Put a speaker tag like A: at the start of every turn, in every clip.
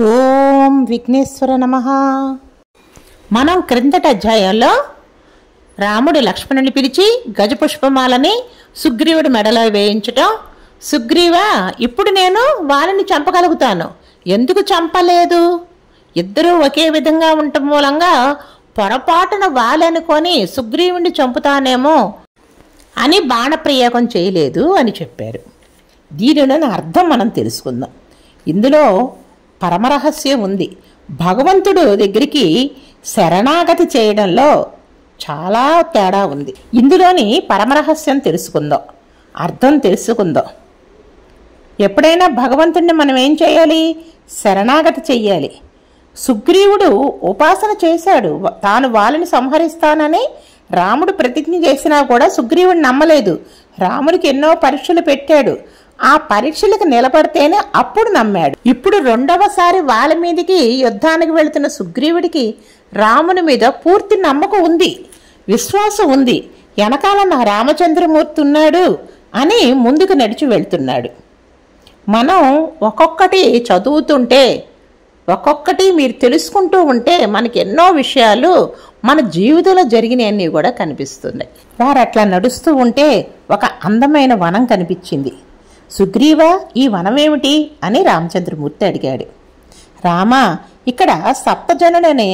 A: ఓం విఘ్నేశ్వర నమః. మనం క్రిందటి అధ్యాయంలో రాముడు లక్ష్మణుని పిలిచి గజపుష్పమాలని సుగ్రీవుడి మెడలో వేయించటం, సుగ్రీవా ఇప్పుడు నేను వాళ్ళని చంపగలుగుతాను, ఎందుకు చంపలేదు, ఇద్దరూ ఒకే విధంగా ఉండటం మూలంగా పొరపాటున వాళ్ళనుకొని సుగ్రీవుడిని చంపుతానేమో అని బాణప్రయోగం చేయలేదు అని చెప్పారు. దీనిలోని అర్థం మనం తెలుసుకుందాం. ఇందులో పరమరహస్యం ఉంది. భగవంతుడు దగ్గరికి శరణాగతి చేయడంలో చాలా తేడా ఉంది. ఇందులోని పరమరహస్యం తెలుసుకుందాం, అర్థం తెలుసుకుందాం. ఎప్పుడైనా భగవంతుడిని మనం ఏం చేయాలి? శరణాగతి చెయ్యాలి. సుగ్రీవుడు ఉపాసన చేశాడు, తాను వాళ్ళని సంహరిస్తానని రాముడు ప్రతిజ్ఞ చేసినా కూడా సుగ్రీవుడు నమ్మలేదు. రాముడికి ఎన్నో పరీక్షలు పెట్టాడు, ఆ పరీక్షలకు నిలబడితేనే అప్పుడు నమ్మాడు. ఇప్పుడు రెండవసారి వాళ్ళ మీదకి యుద్ధానికి వెళుతున్న సుగ్రీవుడికి రాముని మీద పూర్తి నమ్మకం ఉంది, విశ్వాసం ఉంది. వెనకాల నా రామచంద్రమూర్తి ఉన్నాడు అని ముందుకు నడిచి వెళ్తున్నాడు. మనం ఒక్కొక్కటి చదువుతుంటే, ఒక్కొక్కటి మీరు తెలుసుకుంటూ ఉంటే మనకి ఎన్నో విషయాలు మన జీవితంలో జరిగినవన్నీ కూడా కనిపిస్తున్నాయి. వారు అట్లా నడుస్తూ ఉంటే ఒక అందమైన వనం కనిపించింది. సుగ్రీవా, ఈ వనమేమిటి అని రామచంద్రమూర్తి అడిగాడు. రామా, ఇక్కడ సప్తజనులనే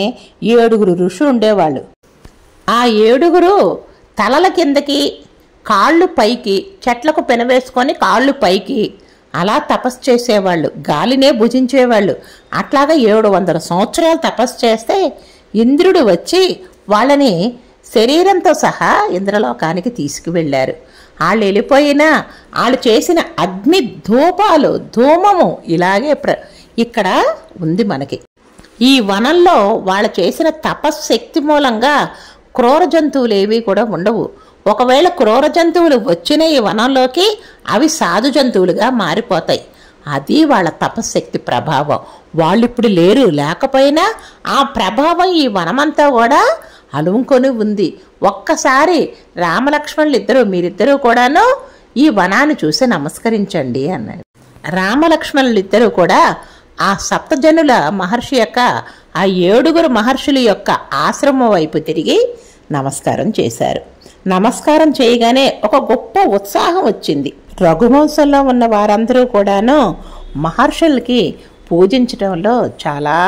A: 7 ఋషులు ఉండేవాళ్ళు. ఆ 7 తలల కిందకి కాళ్ళు పైకి, చెట్లకు పెనవేసుకొని కాళ్ళు పైకి అలా తపస్సు చేసేవాళ్ళు, గాలినే భుజించేవాళ్ళు. అట్లాగా 700 సంవత్సరాలు తపస్సు చేస్తే ఇంద్రుడు వచ్చి వాళ్ళని శరీరంతో సహా ఇంద్రలోకానికి తీసుకువెళ్ళారు. వాళ్ళు వెళ్ళిపోయినా వాళ్ళు చేసిన అగ్ని ధూపాలు, ధూమము ఇలాగే ఇక్కడ ఉంది మనకి. ఈ వనంలో వాళ్ళు చేసిన తపశ్శక్తి మూలంగా క్రూర జంతువులు ఏవి కూడా ఉండవు. ఒకవేళ క్రూర జంతువులు వచ్చిన ఈ వనంలోకి అవి సాధు జంతువులుగా మారిపోతాయి. అది వాళ్ళ తపశ్శక్తి ప్రభావం. వాళ్ళు ఇప్పుడు లేరు, లేకపోయినా ఆ ప్రభావం ఈ వనమంతా కూడా అలుముకొని ఉంది. ఒక్కసారి రామలక్ష్మణులు మీరిద్దరూ కూడాను ఈ వనాన్ని చూసి నమస్కరించండి అన్నాడు. రామలక్ష్మణులిద్దరూ కూడా ఆ సప్తజనుల మహర్షి యొక్క, ఆ 7 మహర్షుల యొక్క ఆశ్రమం వైపు తిరిగి నమస్కారం చేశారు. నమస్కారం చేయగానే ఒక గొప్ప ఉత్సాహం వచ్చింది. రఘువంశంలో ఉన్న వారందరూ కూడాను మహర్షులకి పూజించడంలో చాలా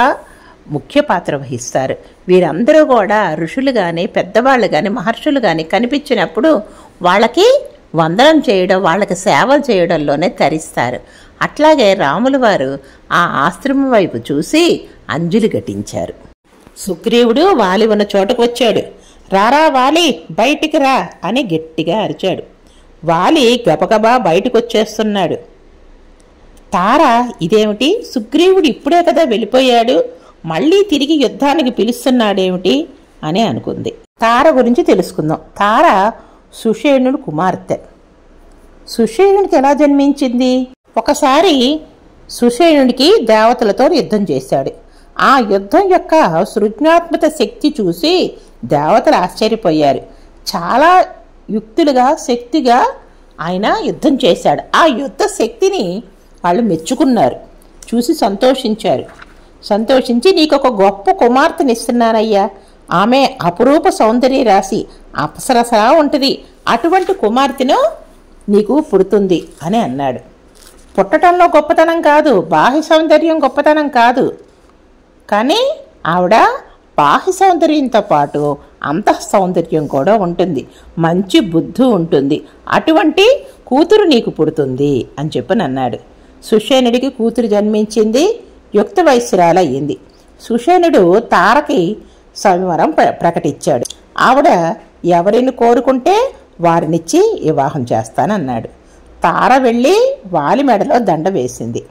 A: ముఖ్య పాత్ర వహిస్తారు. వీరందరూ కూడా ఋషులు కానీ, పెద్దవాళ్ళు కానీ, మహర్షులు కానీ కనిపించినప్పుడు వాళ్ళకి వందనం చేయడం, వాళ్ళకి సేవలు చేయడంలోనే తరిస్తారు. అట్లాగే రాముల వారు ఆ ఆశ్రమం వైపు చూసి అంజలి ఘటించారు. సుగ్రీవుడు వాలి ఉన్న చోటకు వచ్చాడు. రారా వాలి, బయటికి రా అని గట్టిగా అరిచాడు. వాలి గబగబా బయటకు వచ్చేస్తున్నాడు. తార ఇదేమిటి, సుగ్రీవుడు ఇప్పుడే కదా వెళ్ళిపోయాడు, మళ్ళీ తిరిగి యుద్ధానికి పిలుస్తున్నాడేమిటి అని అనుకుంది. తార గురించి తెలుసుకుందాం. తార సుషేణుడు కుమార్తె. సుషేణుడికి ఎలా జన్మించింది? ఒకసారి సుషేణుడికి దేవతలతో యుద్ధం చేశాడు. ఆ యుద్ధం యొక్క సృజనాత్మక శక్తి చూసి దేవతలు ఆశ్చర్యపోయారు. చాలా యుక్తులుగా, శక్తిగా ఆయన యుద్ధం చేశాడు. ఆ యుద్ధ శక్తిని వాళ్ళు మెచ్చుకున్నారు, చూసి సంతోషించారు. సంతోషించి నీకు ఒక గొప్ప కుమార్తెనిస్తున్నానయ్యా, ఆమె అపురూప సౌందర్య రాశి, అప్సరసలా ఉంటుంది, అటువంటి కుమార్తెను నీకు పుడుతుంది అని అన్నాడు. పుట్టడంలో గొప్పతనం కాదు, బాహ్య సౌందర్యం గొప్పతనం కాదు, కానీ ఆవిడ బాహ్య సౌందర్యంతో పాటు అంతః సౌందర్యం కూడా ఉంటుంది, మంచి బుద్ధి ఉంటుంది, అటువంటి కూతురు నీకు పుడుతుంది అని చెప్పని అన్నాడు. సుషేణుడికి కూతురు జన్మించింది, యుక్త వయస్సురాలు అయ్యింది. సుషేణుడు తారకి సంవరం ప్రకటించాడు. ఆవిడ ఎవరిని కోరుకుంటే వారినిచ్చి వివాహం చేస్తానన్నాడు. తార వెళ్ళి వాలి మెడలో దండ వేసింది.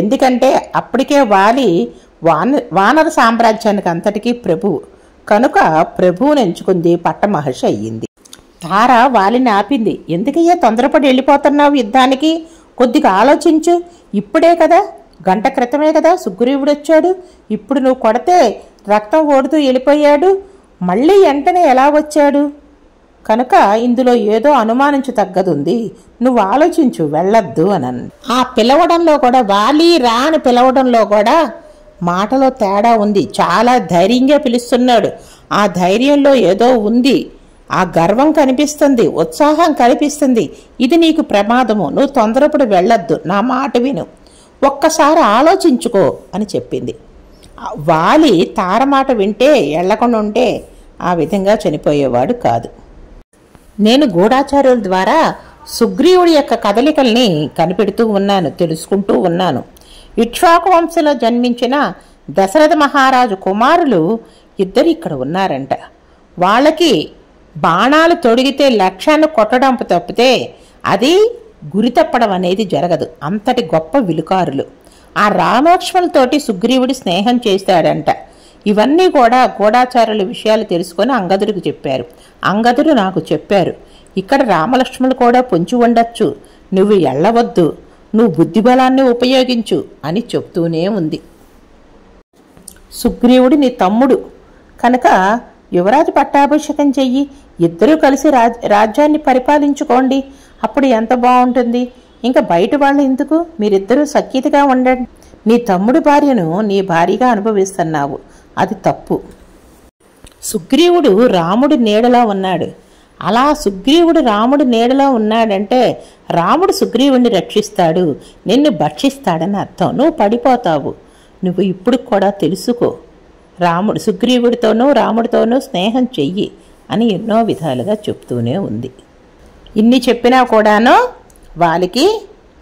A: ఎందుకంటే అప్పటికే వాలి వానర సామ్రాజ్యానికి అంతటికీ ప్రభువు కనుక ప్రభువుని ఎంచుకుంది, పట్టమహర్షి అయ్యింది. తార వాలిని ఆపింది. ఎందుకయ్యా తొందరపడి వెళ్ళిపోతున్నావు యుద్ధానికి, కొద్దిగా ఆలోచించు, ఇప్పుడే కదా, గంట క్రితమే కదా సుగ్రీవుడు వచ్చాడు, ఇప్పుడు నువ్వు కొడితే రక్తం ఓడుతూ వెళ్ళిపోయాడు, మళ్ళీ వెంటనే ఎలా వచ్చాడు, కనుక ఇందులో ఏదో అనుమానించతగ్గదుంది, నువ్వు ఆలోచించు, వెళ్ళొద్దు అని. ఆ పిలవడంలో కూడా, వాలి రా అని పిలవడంలో కూడా మాటలో తేడా ఉంది. చాలా ధైర్యంగా పిలుస్తున్నాడు. ఆ ధైర్యంలో ఏదో ఉంది. ఆ గర్వం కనిపిస్తుంది, ఉత్సాహం కనిపిస్తుంది. ఇది నీకు ప్రమాదము, నువ్వు తొందరపడి వెళ్ళొద్దు, నా మాట విను, ఒక్కసారి ఆలోచించుకో అని చెప్పింది. వాలి తార మాట వింటే వెళ్ళకుండా ఉంటే ఆ విధంగా చనిపోయేవాడు కాదు. నేను గూఢాచార్యుల ద్వారా సుగ్రీవుడి యొక్క కదలికల్ని కనిపెడుతూ ఉన్నాను, తెలుసుకుంటూ ఉన్నాను. ఇక్ష్వాకు వంశంలో జన్మించిన దశరథ మహారాజు కుమారులు ఇద్దరు ఇక్కడ ఉన్నారంట. వాళ్ళకి బాణాలు తొడిగితే లక్ష్యాన్ని కొట్టడం తప్పితే అది గురి తప్పడం అనేది జరగదు. అంతటి గొప్ప విలుకారులు. ఆ రామలక్ష్మణులతోటి సుగ్రీవుడి స్నేహం చేశాడంట. ఇవన్నీ కూడా గూఢాచారుల విషయాలు తెలుసుకొని అంగదుడికి చెప్పారు. అంగదుడు నాకు చెప్పారు, ఇక్కడ రామలక్ష్మణులు కూడా పొంచి ఉండొచ్చు, నువ్వు ఎళ్ళవద్దు, నువ్వు బుద్ధిబలాన్ని ఉపయోగించు అని చెప్తూనే ఉంది. సుగ్రీవుడు నీ తమ్ముడు కనుక యువరాజు పట్టాభిషేకం చెయ్యి, ఇద్దరూ కలిసి రాజ్యాన్ని పరిపాలించుకోండి, అప్పుడు ఎంత బాగుంటుంది. ఇంకా బయట వాళ్ళు ఎందుకు, మీరిద్దరూ సఖ్యతగా ఉండండి. నీ తమ్ముడి భార్యను నీ భార్యగా అనుభవిస్తున్నావు, అది తప్పు. సుగ్రీవుడు రాముడి నీడలా ఉన్నాడు. అలా సుగ్రీవుడు రాముడి నీడలో ఉన్నాడంటే రాముడు సుగ్రీవుడిని రక్షిస్తాడు, నిన్ను భక్షిస్తాడని అర్థం. నువ్వు పడిపోతావు. నువ్వు ఇప్పుడు కూడా తెలుసుకో, సుగ్రీవుడితోనూ రాముడితోనూ స్నేహం చెయ్యి అని ఎన్నో విధాలుగా చెప్తూనే ఉంది. ఇన్ని చెప్పినా కూడాను వాళ్ళకి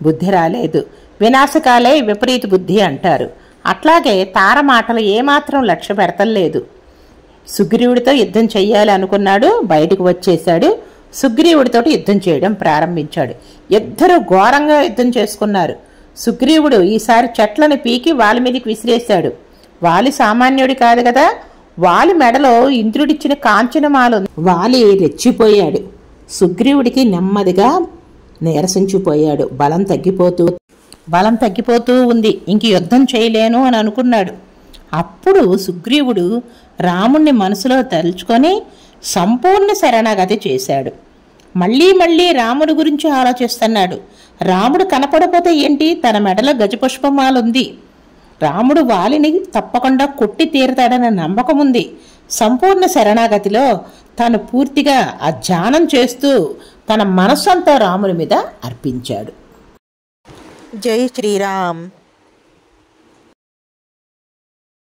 A: బుద్ధి రాలేదు. వినాశకాలే విపరీత బుద్ధి అంటారు. అట్లాగే తార మాటలు ఏమాత్రం లక్ష్య పెడతలేదు. సుగ్రీవుడితో యుద్ధం చెయ్యాలి అనుకున్నాడు, బయటకు వచ్చేశాడు. సుగ్రీవుడితో యుద్ధం చేయడం ప్రారంభించాడు. ఇద్దరు ఘోరంగా యుద్ధం చేసుకున్నారు. సుగ్రీవుడు ఈసారి చెట్లను పీకి వాలి మీదకి విసిరేశాడు. వాలి సామాన్యుడి కాదు కదా. వాలి మెడలో ఇంద్రుడిచ్చిన కాంచనమాల. వాలి రెచ్చిపోయాడు. సుగ్రీవుడికి నెమ్మదిగా నీరసించిపోయాడు. బలం తగ్గిపోతూ ఉంది. ఇంక యుద్ధం చేయలేను అని అనుకున్నాడు. అప్పుడు సుగ్రీవుడు రాముణ్ణి మనసులో తలుచుకొని సంపూర్ణ శరణాగతి చేశాడు. మళ్ళీ రాముడి గురించి ఆలోచిస్తున్నాడు. రాముడు కనపడపోతే ఏంటి, తన మెడలో గజపుష్పమాలుంది. రాముడు వాలిని తప్పకుండా కొట్టి తీరతాడన్న నమ్మకం ఉంది. సంపూర్ణ శరణాగతిలో తాను పూర్తిగా ఆ ధ్యానం చేస్తూ తన మనస్సంతా రాముడి మీద అర్పించాడు. జై శ్రీరామ్.